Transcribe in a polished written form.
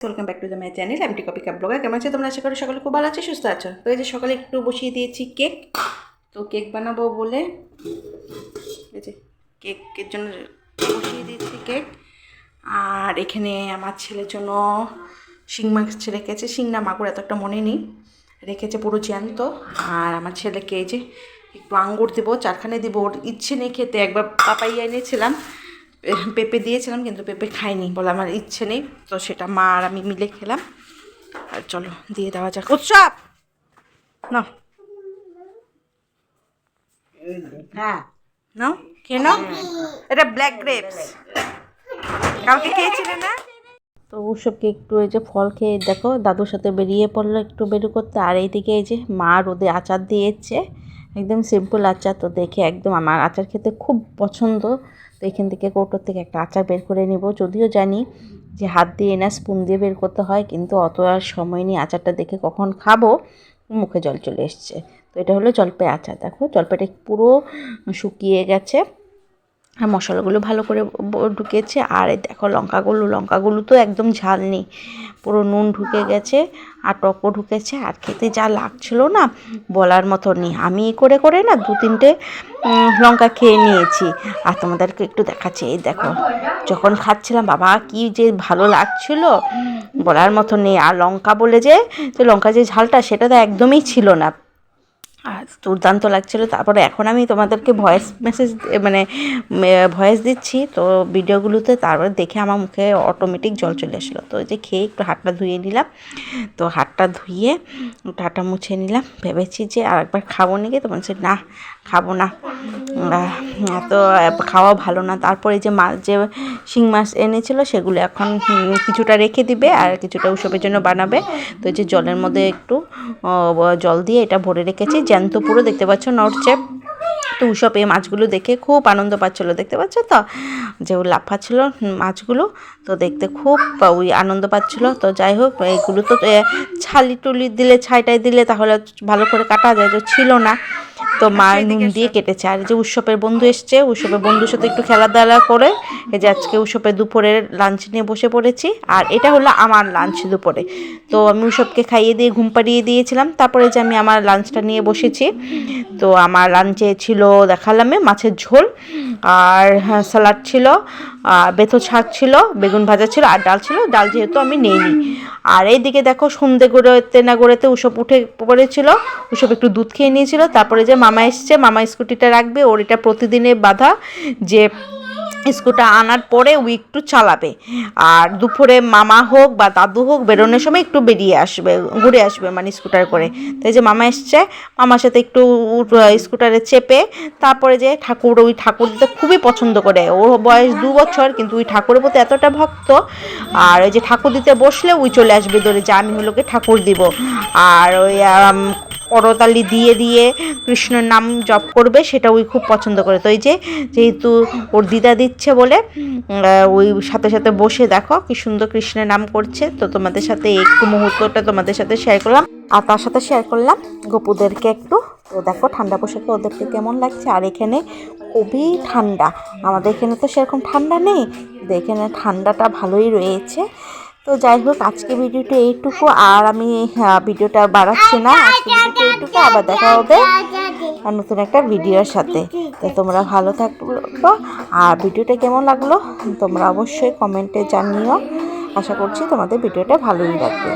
Welcome back to the my channel. আমি টিকপিকা blogger. কেমন আছো তোমরা? আশা করি সকলে খুব ভালো আছো, সুস্থ আছো। তো এই যে সকালে একটু বসিয়ে দিয়েছি কেক। তো কেক বানাবো বলে এই যে কেকের জন্য বসিয়ে দিয়েছি কেক। আর এখানে আমার ছেলের জন্য শিং মাছ রেখেছে, শিং না মাগুর, এত একটা মনে নেই, রেখেছে পুরো জ্যান্ত। আর আমার ছেলেকে এই যে একটু আঙ্গুর দেবো, চারখানে দিব, ওর ইচ্ছে নেই খেতে। একবার পাপাইয়া এনেছিলাম, পেঁপে দিয়েছিলাম, কিন্তু পেঁপে খাইনি বলে আমার ইচ্ছে নেই। তো সেটা মা আর আমি মিলে খেলাম। আর চলো দিয়ে দেওয়া যাক। উৎসব না হ্যাঁ নাও, খেয়ে নাও। এটা ব্ল্যাক গ্রেপস, কালকে খেয়েছিলে না? তো ওসবকে একটু এই যে ফল খেয়ে দেখো দাদুর সাথে বেরিয়ে পড়লো একটু বেরু করতে। আর এইদিকে এই যে মা রোদে আচার দিয়েছে, একদম সিম্পল আচার। তো দেখে একদম আমার আচার খেতে খুব পছন্দ। তো এখান থেকে কৌটোর থেকে একটা আচার বের করে নিব। যদিও জানি যে হাত দিয়ে না স্পুন দিয়ে বের করতে হয়, কিন্তু অত আর সময় নেই। আচারটা দেখে কখন খাবো মুখে জল চলে এসছে। তো এটা হলো জলপাই আচার। দেখো জলপাইটা পুরো শুকিয়ে গেছে, আর মশলাগুলো ভালো করে ঢুকেছে। আর এই দেখো লঙ্কাগুলো তো একদম ঝাল নেই, পুরো নুন ঢুকে গেছে আর টকও ঢুকেছে। আর খেতে যা লাগছিল না বলার মতো নেই। আমি করে করে না 2-3টে লঙ্কা খেয়ে নিয়েছি। আর তোমাদেরকে একটু দেখাচ্ছি, এই দেখো যখন খাচ্ছিলাম বাবা কি যে ভালো লাগছিল বলার মতো নেই। আর লঙ্কা বলে যে লঙ্কা যে ঝালটা সেটা তো একদমই ছিল না, আর দুর্দান্ত লাগছিলো। তারপরে এখন আমি তোমাদেরকে ভয়েস মেসেজ মানে ভয়েস দিচ্ছি তো ভিডিওগুলোতে, তারপরে দেখে আমার মুখে অটোমেটিক জল চলে আসলো। তো ওই যে খেয়ে একটু হাতটা ধুয়ে নিলাম। তো হাতটা ধুয়ে হাতটা মুছে নিলাম, ভেবেছি যে আর একবার খাবো নাকি, তো বলছে না খাবো না, তো খাওয়া ভালো না। তারপরে যে মাছ যে শিং মাছ এনেছিল সেগুলো এখন কিছুটা রেখে দিবে আর কিছুটা উৎসবের জন্য বানাবে। তো এই যে জলের মধ্যে একটু জল দিয়ে এটা ভরে রেখেছি, জ্যান্ত পুরো দেখতে পাচ্ছ নড়ছে। তো উৎসব এই মাছগুলো দেখে খুব আনন্দ পাচ্ছিলো, দেখতে পাচ্ছ তো যে ও লাফাচ্ছিল মাছগুলো, তো দেখতে খুব ওই আনন্দ পাচ্ছিলো। তো যাই হোক এইগুলো তো ছালি টুলি দিলে ছাইটাই দিলে তাহলে ভালো করে কাটা যায়, তো ছিল না। তো মা নুন দিয়ে কেটেছে। আর যে উৎসবের বন্ধু এসছে, উৎসবের বন্ধুর সাথে একটু খেলাধুলা করে এই যে আজকে উৎসবের দুপুরের লাঞ্চ নিয়ে বসে পড়েছি। আর এটা হলো আমার লাঞ্চ দুপুরে। তো আমি উৎসবকে খাইয়ে দিয়ে ঘুম পাড়িয়ে দিয়েছিলাম, তারপরে যে আমি আমার লাঞ্চটা নিয়ে বসেছি। তো আমার লাঞ্চে ছিল দেখালামে মাছের ঝোল, আর স্যালাড ছিল, বেথো শাক ছিল, বেগুন ভাজা ছিল, আর ডাল ছিল। ডাল যেহেতু আমি নেইনি। আর এইদিকে দেখো সন্ধে গড়েতে না গড়েতে উৎসব উঠে পড়েছিল, উৎসব একটু দুধ খেয়ে নিয়েছিল। তারপরে যে মামা এসছে, মামা স্কুটিটা রাখবে, ওর এটা প্রতিদিনের বাধা যে স্কুটার আনার পরে ও একটু চালাবে। আর দুপুরে মামা হোক বা দাদু হোক বেরোনোর সময় একটু বেরিয়ে আসবে, ঘুরে আসবে মানে স্কুটার করে। তাই যে মামা এসছে, মামার সাথে একটু স্কুটারে চেপে তারপরে যে ওই ঠাকুর দিতে খুবই পছন্দ করে। ওর বয়স 2 বছর, কিন্তু ওই ঠাকুরের প্রতি এতটা ভক্ত। আর ওই যে ঠাকুর দিতে বসলে ওই চলে আসবে ধরে যে আমি হলোকে ঠাকুর দিব। আর ওই করতালি দিয়ে দিয়ে কৃষ্ণের নাম জপ করবে, সেটা ওই খুব পছন্দ করে। তো এই যে যেহেতু ওর দিদা দিচ্ছে বলে ওই সাথে সাথে বসে দেখো কি সুন্দর কৃষ্ণের নাম করছে। তো তোমাদের সাথে একটু মুহূর্তটা তোমাদের সাথে শেয়ার করলাম, আর তার সাথে শেয়ার করলাম গপুদেরকে একটু। তো দেখো ঠান্ডা পোশাকে ওদেরকে কেমন লাগছে। আর এখানে খুবই ঠান্ডা, আমাদের এখানে তো সেরকম ঠান্ডা নেই, কিন্তু এখানে ঠান্ডাটা ভালোই রয়েছে। তো যাই হোক আজকে ভিডিওটা এইটুকু, আর আমি ভিডিওটা বাড়াচ্ছি না, আজকে ভিডিওটা এইটুকু। আবার দেখা হবে আর নতুন একটা ভিডিওর সাথে। তো তোমরা ভালো থাকবো, আর ভিডিওটা কেমন লাগলো তোমরা অবশ্যই কমেন্টে জানিও। আশা করছি তোমাদের ভিডিওটা ভালোই লাগবে।